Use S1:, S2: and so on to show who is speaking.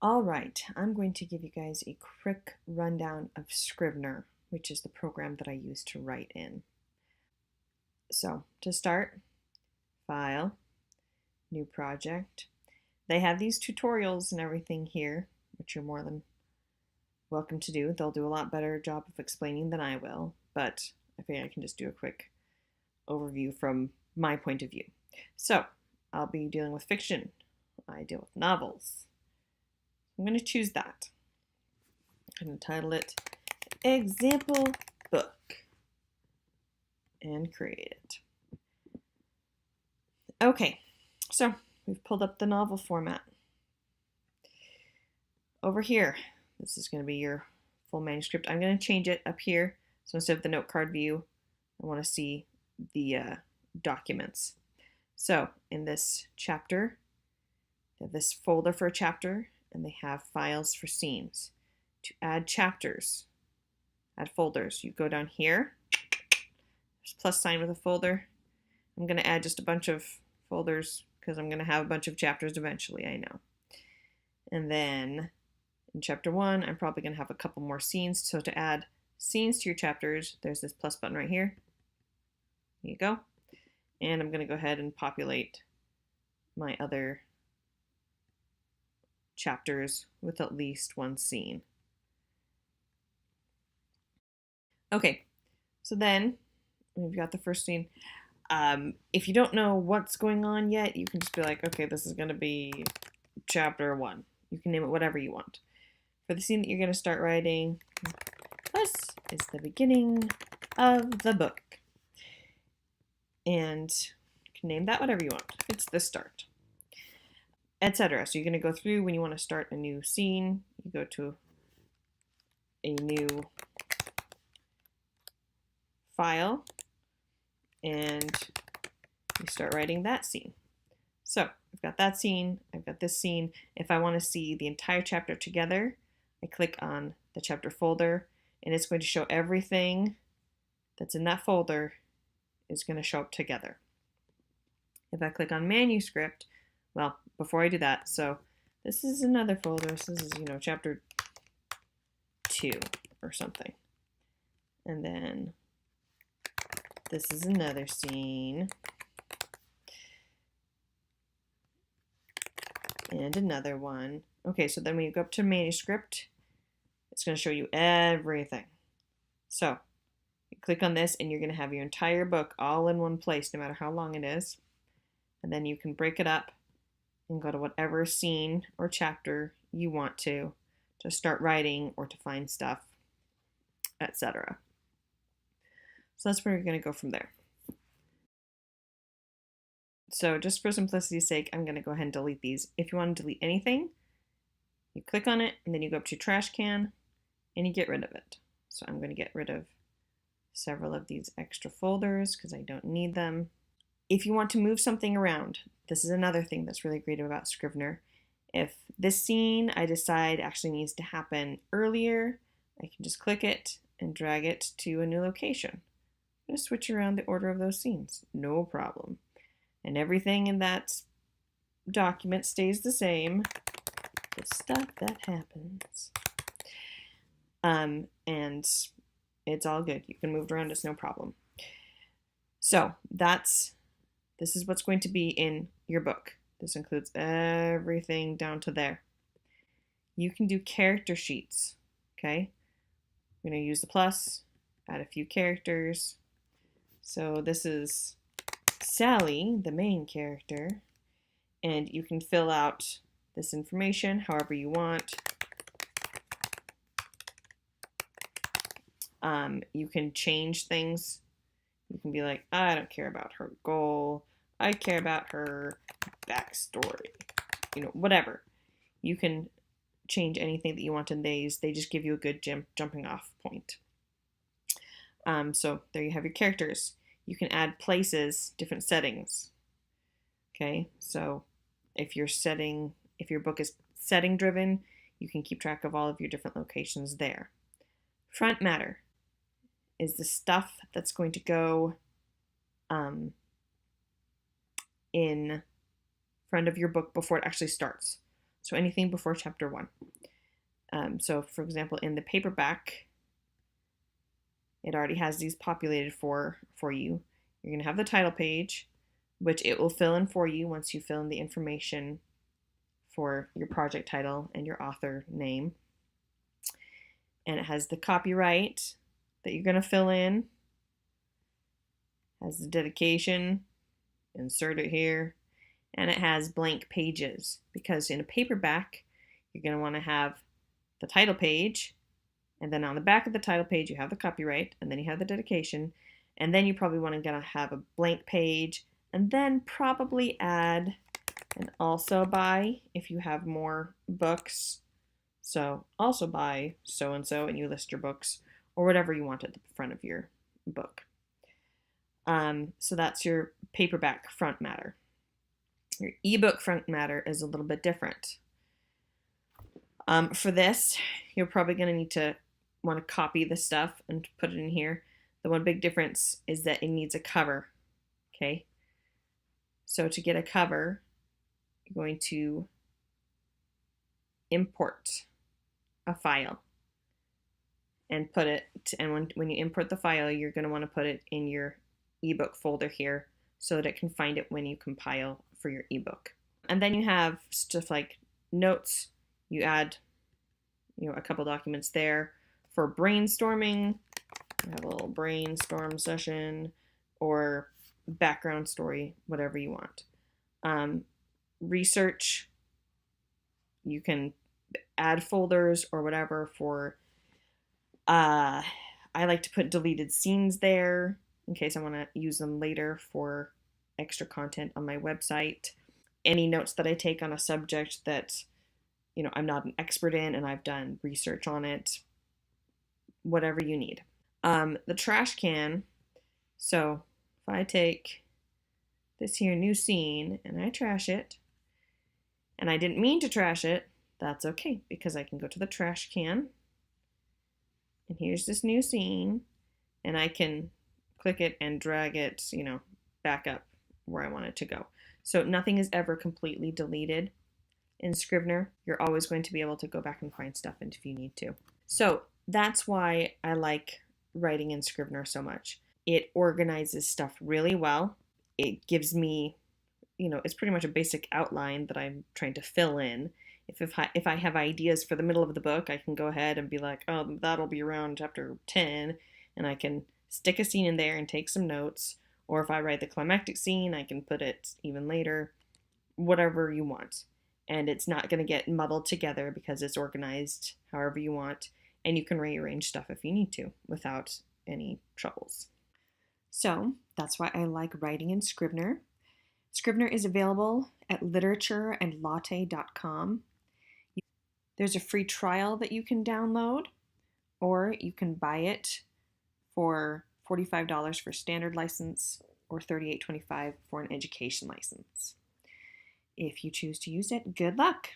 S1: All right, I'm going to give you guys a quick rundown of Scrivener, which is the program that I use to write in. So to start, File, New Project. They have these tutorials and everything here, which you're more than welcome to do. They'll do a lot better job of explaining than I will, but I think I can just do a quick overview from my point of view. So I'll be dealing with fiction. I deal with novels. I'm going to choose that. I'm going to title it Example Book and create it. Okay, so we've pulled up the novel format. Over here, this is going to be your full manuscript. I'm going to change it up here. So instead of the note card view, I want to see the documents. So in this chapter, they have this folder for a chapter, and they have files for scenes. To add chapters, add folders, you go down here, there's a plus sign with a folder. I'm going to add just a bunch of folders because I'm going to have a bunch of chapters eventually, I know. And then in chapter 1, I'm probably going to have a couple more scenes. So to add scenes to your chapters, there's this plus button right here. There you go. And I'm going to go ahead and populate my other chapters with at least one scene. Okay, so then we've got the first scene. If you don't know what's going on yet, you can just be like, okay, this is going to be chapter 1. You can name it whatever you want. For the scene that you're going to start writing, this is the beginning of the book. And you can name that whatever you want. It's the start, etc. So you're going to go through when you want to start a new scene. You go to a new file and you start writing that scene. So I've got that scene, I've got this scene. If I want to see the entire chapter together, I click on the chapter folder and it's going to show everything that's in that folder is going to show up together. If I click on manuscript, well, before I do that, so this is another folder. This is, chapter 2 or something. And then this is another scene. And another one. Okay, so then when you go up to manuscript, it's going to show you everything. So you click on this and you're going to have your entire book all in one place, no matter how long it is. And then you can break it up and go to whatever scene or chapter you want to start writing or to find stuff, etc. So that's where you're going to go from there. So just for simplicity's sake, I'm going to go ahead and delete these. If you want to delete anything, you click on it and then you go up to trash can and you get rid of it. So I'm going to get rid of several of these extra folders because I don't need them. If you want to move something around, this is another thing that's really great about Scrivener. If this scene I decide actually needs to happen earlier, I can just click it and drag it to a new location. I'm going to switch around the order of those scenes, no problem. And everything in that document stays the same. The stuff that happens. And it's all good. You can move around, it's no problem. So this is what's going to be in your book. This includes everything down to there. You can do character sheets, okay? I'm going to use the plus, add a few characters. So this is Sally, the main character, and you can fill out this information however you want. You can change things. You can be like, I don't care about her goal. I care about her backstory. Whatever. You can change anything that you want in these. They just give you a good jumping off point. So there you have your characters. You can add places, different settings. Okay, so if your book is setting driven, you can keep track of all of your different locations there. Frontmatter is the stuff that's going to go in front of your book before it actually starts. So anything before chapter 1. So for example, in the paperback, it already has these populated for you. You're going to have the title page, which it will fill in for you once you fill in the information for your project title and your author name. And it has the copyright that you're going to fill in. It has the dedication, insert it here. And it has blank pages, because in a paperback, you're going to want to have the title page, and then on the back of the title page, you have the copyright, and then you have the dedication, and then you probably want to have a blank page, and then probably add an also by if you have more books. So also by so-and-so, and you list your books, or whatever you want at the front of your book. So that's your paperback front matter. Your ebook front matter is a little bit different. For this, you're probably going to need to want to copy the stuff and put it in here. The one big difference is that it needs a cover. Okay. So to get a cover, you're going to import a file and put it, and when you import the file, you're going to want to put it in your ebook folder here so that it can find it when you compile for your ebook. And then you have stuff like notes. You add, a couple documents there for brainstorming. You have a little brainstorm session or background story, whatever you want. Research, you can add folders or whatever for, I like to put deleted scenes there in case I want to use them later for extra content on my website. Any notes that I take on a subject that, I'm not an expert in and I've done research on it, whatever you need. The trash can, so if I take this here new scene and I trash it, and I didn't mean to trash it, that's okay, because I can go to the trash can, and here's this new scene, and I can click it and drag it, back up where I want it to go. So nothing is ever completely deleted in Scrivener. You're always going to be able to go back and find stuff if you need to. So that's why I like writing in Scrivener so much. It organizes stuff really well. It gives me, it's pretty much a basic outline that I'm trying to fill in. If I have ideas for the middle of the book, I can go ahead and be like, oh, that'll be around chapter 10, and I can stick a scene in there and take some notes. Or if I write the climactic scene, I can put it even later, whatever you want. And it's not going to get muddled together because it's organized however you want. And you can rearrange stuff if you need to without any troubles. So that's why I like writing in Scrivener. Scrivener is available at literatureandlatte.com. There's a free trial that you can download, or you can buy it for $45 for standard license or $38.25 for an education license. If you choose to use it, good luck!